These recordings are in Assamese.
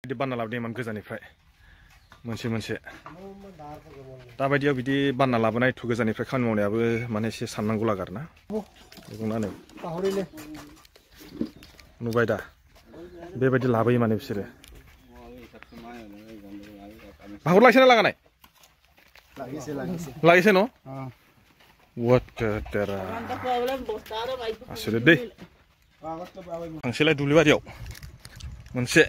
बिदि बानना लाबोदों इमान गोजाननिफ्राय मोनसे दाबायदियाव बिदि बानना लाबोनाय थु गोजाननिफ्राय खामानि मावनायाबो माने एसे साननांगौ लागारना बेखौनो नुबाय दा बेबायदि लाबोयो माने बिसोरो भागुर लागिसे ना लागानाय लागिसे न what तेरा आसुरित दै थांसैलाय दुब्लि बारियाव मोनसे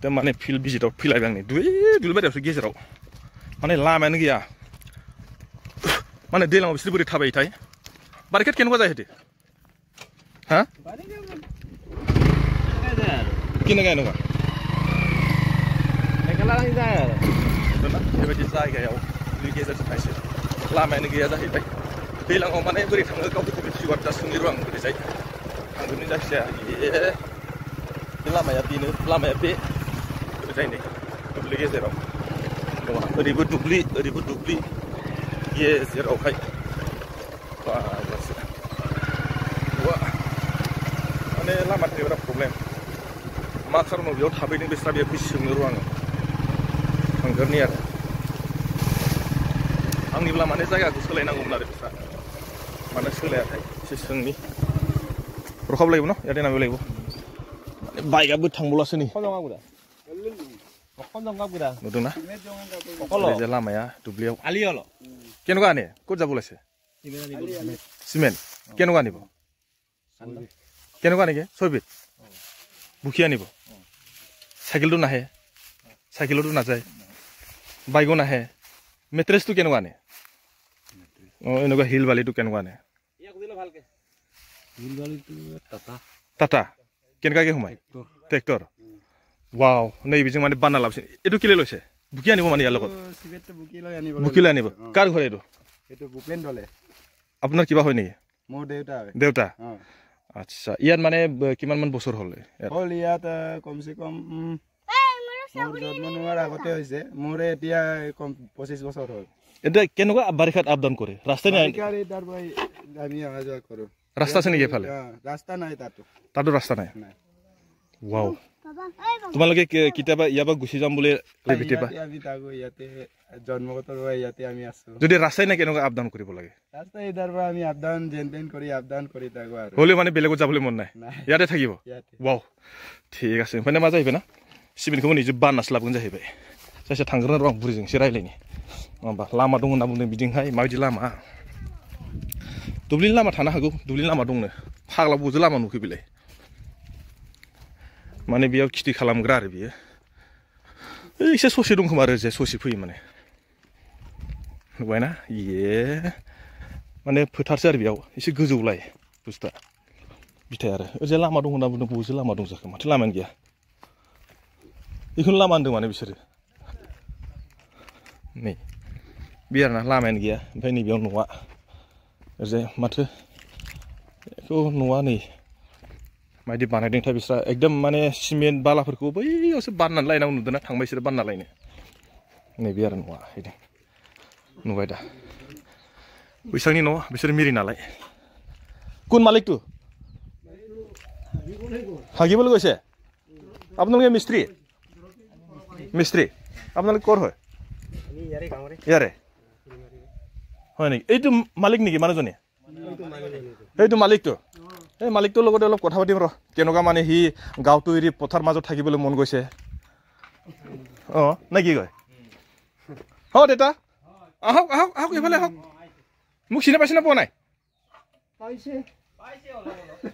माने फिल्ड भिजिटआव फैलायबाय आंनि दुब्लि बारियावसो गेजेराव माने लामायानो गैया माने दैलाङाव बिसोर बोरै थाबायोथाय बारिकेड केनेकुवा जाहैदो हा केने गायनोबा बेबायदि जायगायाव दुब्लि गेजेरजों थायसै लामायानो गैया जाहैबाय दैलाङाव माने बोरै थाङो गावखौ फिसिबार दा सोंनिर' आं बोरैजाय थांजोबनाय जायखिजाया बे लामाया बेनो लामाया बे जायनै दुब्लि गेजेराव दङ ओरैबो दुब्लि गेजेरावहाय माने लामा थानाय बिराद प्रब्लेम मा खारनाव बेयाव थाबैनो बेस्रा बेखौ सोंनोर' आङो थांगोरनि आरो आंनिब्ला माने जायगाखौ सोलायनांगौमोन आरो बिस्रा माने सोलायाथाय एसे सोंनि रखाब लायबो न यादै नाबो लायबो माने बाइकआबो थांबावलासो नै नुदोंना ओरैजाय लामाया दुब्लियाव केनेकुवा आने क'त যাব ওলাইছে सिमेन्ट केनेकुवा आनिब केनेकुवा आनेके 6 बिट बुखि आनिब साइकेलটো নাহে साइकेलতো নাযায় বাইকো নাহে মেট্ৰেছটো কেনেকুৱা আনে এনেকুৱা হিল বালিটো কেনেকুৱা আনে টাটা কেনেকুৱাকে সোমায় ট্ৰেক্টৰ ৱাও नै বিজों মানে বাননা লাবছে এইটো কিলে লৈছে বুকি আনিব মানে ইয়াৰ লগত বুকি লৈ আনিব কাৰ ঘৰ এইটো ভূপেন দলে আপোনাৰ কিবা হয় নেকি মোৰ দেউতা আচ্ছা ইয়াত মানে কিমান মান বছৰ হ'ল ইয়াত কমসে কম মোৰ জন্ম নোৱাৰ আগতে হৈছে মোৰ এতিয়া 25 বছৰ হ'ল এটা কেনেকুৱা বাৰিষাত আপডাউন কৰে ৰাস্তা নাই আমি আহা যোৱা কৰো ৰাস্তা আছে নেকি এফালে ৰাস্তা নাই তাতো ৰাস্তা নাই ৱাও তোমালোকে কিতাবা ইয়াবা গুছি যাম বুলি বিতেবা আমি তাগো ইয়াতে জন্মগত ৰয় ইয়াতে আমি আছো যদি ৰাস্তাই নাই কেনেকুৱা আপডাউন কৰিব লাগে ৰাস্তা ইদাৰবা আমি আপডাউন জেনটেন কৰি তাগো আৰু হলে মানে বেলেগত যাবলৈ মন নাই ইয়াতে থাকিব ৱাও ঠিক আছে মানে মা যাইবে না सिमेन्टखौ निजे बाननासो लाबोगोन जाहैबाय जायखिया थांग्रोनो र' आं बुरिजों एसे रायलायनि होमबा लामा दं होनना बुंदों बिदिहाय माबायदि लामा दुब्लिनि लामा थानो हागौ दुब्लिनि लामा दंनो फाग्ला बबेजो लामा नुखो बिलाय माने बेयाव खिथि खालामग्रा आरो बियो एसे ससे दं खोमा आरो जे ससे फैयो माने नुबायना माने फोथारसो आरो बेयाव एसे गोजौलाय बुस्थुआ बिथाय आरो ओरैजाय लामा दं होनना बुंदों बबेजो लामा दं जाखो माथो लामायानो गैया बेखौनो लामा होनदों माने बिसोरो नै बे आरोना लामायानो गैया ओमफ्राय नैबेयाव न'आ ओरैजाय माथो बेखौ न'आ नै माबायदि बानायदोंथाय बिस्रा एकदम माने सिमेन्ट बालाफोरखौ बैयावसो बाननानै लायनांगौ नुदोंना थांबाय बिसोरो बानना लायनो नैबे आरो न'आ बिदि नुबाय दा बैसांनि न' बिसोर मिरि नालाय কোন মালিকটো হাগিবলৈ গৈছে আপোনালোকে মিস্ত্ৰী আপোনালোক ক'ৰ হয় ইয়াৰে হয় নেকি এইটো মালিক নেকি মানুহজনী এইটো মালিকটো এই মালিকটোৰ লগতে অলপ কথা পাতিম ৰ কেনেকুৱা মানে সি গাঁৱটো এৰি পথাৰ মাজত থাকিবলৈ মন গৈছে নে কি কয় দেউতা আহক এইফালে আহক মোক চিনি পাইছে নে পোৱা নাই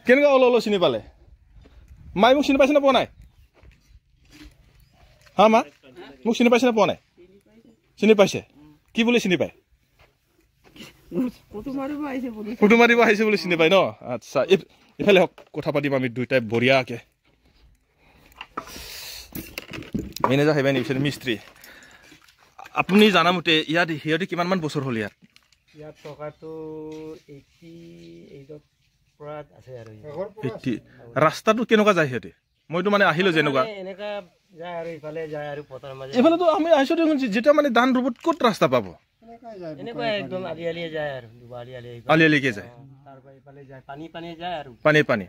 কেনেকুৱা অলপ চিনি পালে মাই মোক চিনি পাইছে নে পোৱা নাই হা মা মোক চিনি পাইছে নে পোৱা নাই চিনি পাইছে কি বুলি চিনি পায় ফটো মাৰিব আহিছে বুলি চিনি পায় ন আচ্ছা ইফালে হওক কথা পাতিম আমি দুইটাই বঢ়িয়াকে এনে যাহিবাই নি বিচৰা মিস্ত্ৰী আপুনি জানামতে ইয়াত সিহঁতে কিমান মান বছৰ হ'ল ইয়াত টকাটো 88 পৰা আছে আৰু 80 ৰাস্তাটো কেনেকুৱা যায় সিহঁতে মইতো মানে আহিলো যেনেকুৱা এনেকা যায় আৰু ইফালে যায় আৰু পথাৰ মাজে ইফালে তো আমি আহিছো দেখোন যেটা মানে ধান ৰুবত ক'ত ৰাস্তা পাব এনেকুৱা একদম আলিয়ালি যায় আৰু আলিয়ালি কে যায় তাৰ পৰা ইফালে যায় পানী যায় আৰু পানী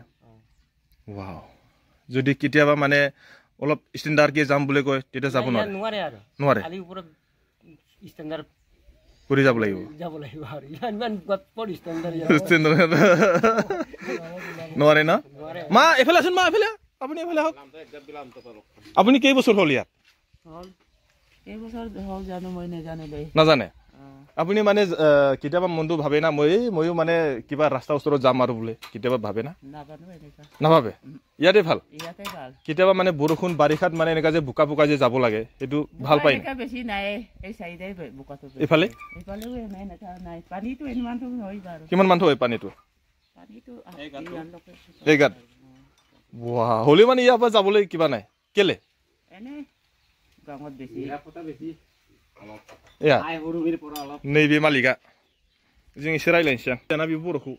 ৱাও যদি কেতিয়াবা মানে অলপ ষ্টেণ্ডাৰ্ড কে যাম বুলি কয় তেতিয়া যাব নোৱাৰে নোৱাৰে আলি ওপৰত ষ্টেণ্ডাৰ্ড কৰি যাব লাগিব আৰু ইমান গপৰ ষ্টেণ্ডাৰ্ড নোৱাৰে ন মা এফালে আছোন মা এফালে আপুনি এফালে হওক আপুনি কেই বছৰ হ'ল ইয়াত নাজানে আপুনি মানে কেতিয়াবা মনটো ভাবে না ময়ো মানে কিবা ৰাস্তা ওচৰত যাম আৰু বোলে কেতিয়াবা ভাবে না নাভাবে ইয়াতে ভাল কেতিয়াবা মানে বৰষুণ বাৰিষাত মানে এনেকা যে বোকা বোকা যে যাব লাগে সেইটো ভাল পায় এইফালে কিমান মানুহ হয় পানীটো এইগাত হ'লেও মানে ইয়াৰ পৰা যাবলৈ কিবা নাই কেলে नैबे मालिका जों एसे रायलायनोसै आं दाना बे बर'खौ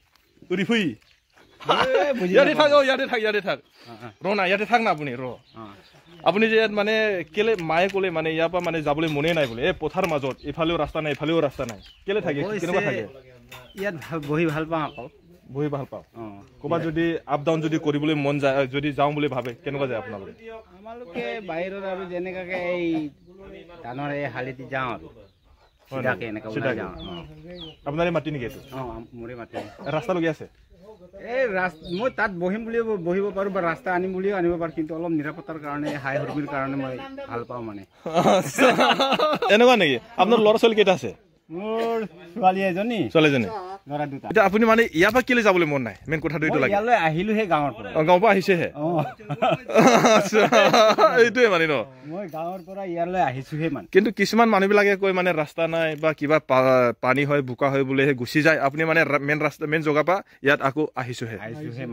ओरै फै यादे थाग रना यादे थाग ना আপুনি আপুনি যে মানে কেলে মায়ে ক'লে মানে ইয়াৰ পৰা মানে যাবলৈ মনে নাই বোলে এই পথাৰ মাজত এফালেও ৰাস্তা নাই এফালেও ৰাস্তা নাই কেলে থাকে কেনেকুৱা থাকে ইয়াত বহি ভাল পাওঁ আকৌ বহি ভাল পাওঁ ক'ৰবাত যদি আপ ডাউন যদি কৰিবলৈ মন যায় যদি যাওঁ বুলি ভাবে কেনেকুৱা যায় আপোনালোকে আমালোকে বাহিৰত আৰু যেনেকাকে এই ধানৰ এই হালিতি যাওঁ আৰু সিধাকে এনেকা ওলাই যাওঁ আপোনাৰে মাটি নেকি এইটো মোৰে মাটি ৰাস্তালৈকে আছে এই মই তাত বহিম বুলিও বহিব পাৰোঁ বা ৰাস্তা আনিম বুলিও আনিব পাৰোঁ কিন্তু অলপ নিৰাপত্তাৰ কাৰণে হাই হৰ্মিৰ কাৰণে মই ভাল পাওঁ মানে এনেকুৱা নেকি আপোনাৰ ল'ৰা ছোৱালী কেইটা আছে মোৰ ছোৱালীজনী ল'ৰা দুটা এতিয়া আপুনি মানে ইয়াৰ পৰা কেলে যাবলৈ মন নাই মেইন কথাটো এইটো লাগে ইয়ালৈ আহিলোহে গাঁৱৰ পৰা গাঁৱৰ পৰা আহিছেহে এইটোৱে মানে ন মই গাঁৱৰ পৰা ইয়ালৈ আহিছোহে মানে কিন্তু কিছুমান মানুহবিলাকে কয় মানে ৰাস্তা নাই বা কিবা পানী হয় বোকা হয় বোলে গুচি যায় আপুনি মানে মেইন জেগাৰ পৰা ইয়াত আকৌ আহিছোহে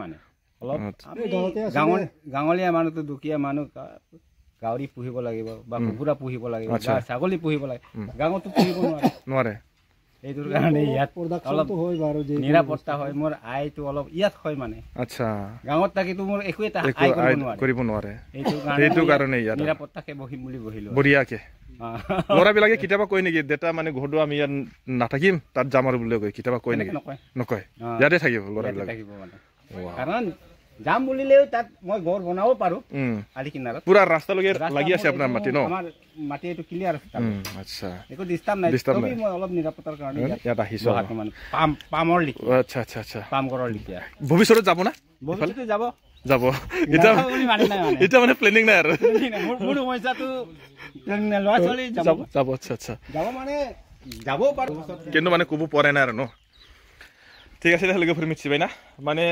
মানে অলপ গাঁৱলীয়া মানুহটো দুখীয়া মানুহ গাহৰি পুহিব লাগিব বা কুকুৰা পুহিব লাগিব ছাগলী পুহিব লাগে গাঁৱতো পুহিব নোৱাৰে এইটোৰ কাৰণে ইয়াত অলপ নিৰাপত্তা হয় মোৰ আয়টো অলপ ইয়াত হয় মানে আচ্ছা গাঁৱত থাকিতো মোৰ একো এটা কৰিব নোৱাৰে সেইটো কাৰণে ইয়াত নিৰাপত্তাকে বহিম বুলি বহিলো বঢ়িয়াকে ল'ৰাবিলাকে কেতিয়াবা কয় নেকি দেউতা মানে ঘৰটো আমি ইয়াত নাথাকিম তাত যাম আৰু বুলি কয় কেতিয়াবা কয় নেকি নকয় ইয়াতে থাকিব ল'ৰাবিলাক কাৰণ যাম বুলিলেও তাত মই ঘৰ বনাব পাৰো আলি কিনাৰত পুৰা ৰাস্তালৈকে লাগি আছে আপোনাৰ মাটি ন আমাৰ মাটি এইটো ক্লিয়াৰ আছে আচ্ছা একো ডিষ্টাৰ্ব নাই মই অলপ নিৰাপত্তাৰ কাৰণে ইয়াত আহিছো মানে পামৰ লিখি আচ্ছা পাম ঘৰৰ লিখি ভৱিষ্যতে যাব না ভৱিষ্যতে যাব এতিয়া মানে প্লেনিং নাই আৰু মোৰ সমস্যাটো ল'ৰা ছোৱালী যাব আচ্ছা যাব মানে যাব পাৰো কিন্তু মানে ক'ব পৰা নাই আৰু ন ঠিক আছে दे लोगोफोर मिथिबाय ना माने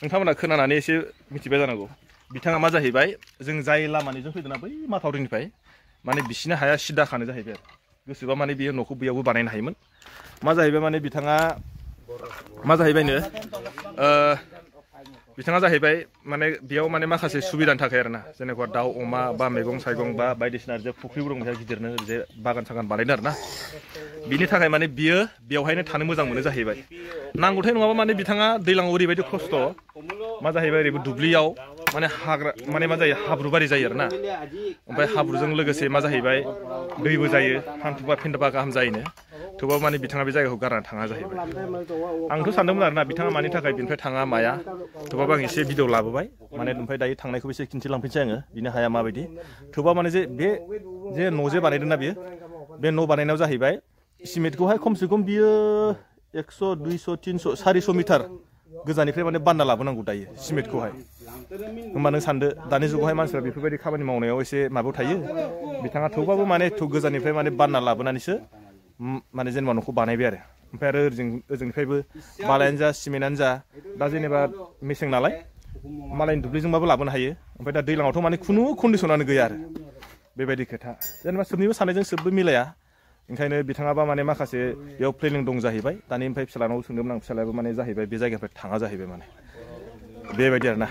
नोंथांमोना खोनानानै एसे मिथिबाय जानांगौ बिथाङा मा जाहैबाय जों जाय लामानिजों फैदोंना बै माथावरिनिफ्राय माने बिसिना हाया सिदाखानो जाहैबाय गोसोबा माने बियो न'खौ बैयावबो बानायनो हायोमोन मा जाहैबाय माने बिथाङा मा जाहैबायनो बिथाङा जाहैबाय माने बेयाव माने माखासे सुबिदानि थाखाय आरोना जेनेबा दाउ अमा बा मैगं थाइगं बा बायदिसिना जे फुख्रिबो दं बेहा गिदिरनो जे बागान सागान बानायदों आरोना बिनि थाखाय माने बियो बेवहायनो थानो मोजां मोनो जाहैबाय नांगौथाय नङाबा माने बिथाङा दैलाङाव ओरैबायदि खस्थ' मा जाहैबाय ओरैबो दुब्लियाव माने हाग्रा माने मा जायो हाब्रुबारि जायो आरोना ओमफ्राय हाब्रुजों लोगोसे मा जाहैबाय दैबो जायो हान्थुबा फिन्दाबा गाहाम जायोनो थेवबाबो माने बिथाङा बे जायगाखौ गारनानै थाङा जाहैबाय आंथ' सानदोंमोन आरोना बिथाङा मानि थाखाय बिनिफ्राय थाङा माया थेवबाबो आं एसे भिडिअ लाबोबाय माने ओमफ्राय दायो थांनायखौबो एसे खिन्थिलांफिनसै आङो बिनि हाया माबायदि थेवबा माने जे बे जे न' जे बानायदोंना बियो बे न' बानायनायाव जाहैबाय सिमेन्टखौहाय खमसे खम बियो 100 200 300 400 मिटार गोजाननिफ्राय माने बानना लाबोनांगौ दायो सिमेन्टखौहाय होमबा नों सानदो दानि जुगावहाय मानसिफ्रा बेफोरबायदि खामानि मावनायाव एसे माबायाव थायो बिथाङा थेवबाबो माने गोजाननिफ्राय माने बानना लाबोनानैसो माने जेनेबा न'खौ बानायबाय आरो ओमफ्राय आरो ओजोंनिफ्रायबो बालायानो जा सिमेन्टआनो जा दा जेनेबा मेसें नालाय मालायनि दुब्लिजोंबाबो लाबोनो हायो ओमफ्राय दा दैज्लाङावथ' माने खुनु कन्डिसनानो गैया आरो बेबायदि खोथा जेनेबा सोबनिबो साननायजों सोबबो मिलाया ओंखायनो बिथाङाबा माने माखासे बेयाव प्लेनिं दं जाहैबाय दानि ओमफ्राय फिसालानाव सोंदोंमोन आं फिसालायाबो माने जाहैबाय बे जायगानिफ्राय थाङा जाहैबाय माने बेबायदि आरोना